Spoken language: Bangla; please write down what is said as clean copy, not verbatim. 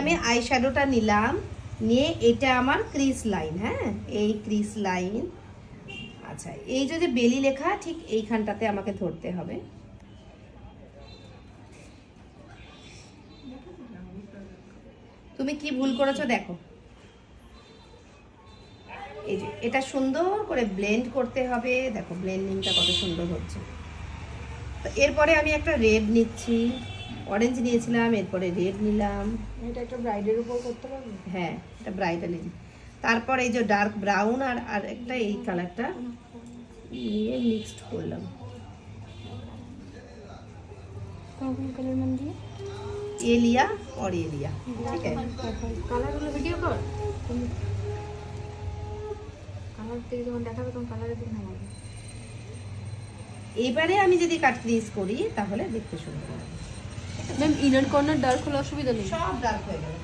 আমি আই শ্যাডোটা নিলাম, নিয়ে এটা আমার ক্রিস লাইন। হ্যাঁ, এই ক্রিস লাইন। আচ্ছা, এই যে বেলি লেখা ঠিক এইখানটাতে আমাকে ধরতে হবে। তুমি কি ভুল করেছো দেখো, এই যে এটা সুন্দর করে ব্লেন্ড করতে হবে। দেখো ব্লেন্ডিংটা কত সুন্দর হচ্ছে। তো এরপরে আমি একটা রেড নিচ্ছি, অরেঞ্জ নিয়েছিলাম, এরপরে রেড নিলাম। এটা একটা ব্রাইডের উপর করতে পারবে? হ্যাঁ, এটা ব্রাইডালি। তারপর এই যে ডার্ক ব্রাউন আর একটা এই কালারটা নিয়ে মিক্সড করলাম। कौन कलर मन दिए? ये लिया और ये लिया, ठीक है। কালার গুলো ভিডিও কর, কালার থেকে যখন দেখাবে তখন কালারের দিন হবে। এবারে আমি যদি কাট ক্রিজ করি তাহলে দেখতে সুন্দর লাগবে। ম্যাম ইনার কর্নার ডার্ক হলে অসুবিধা নেই, সব ডার্ক হয়ে গেল।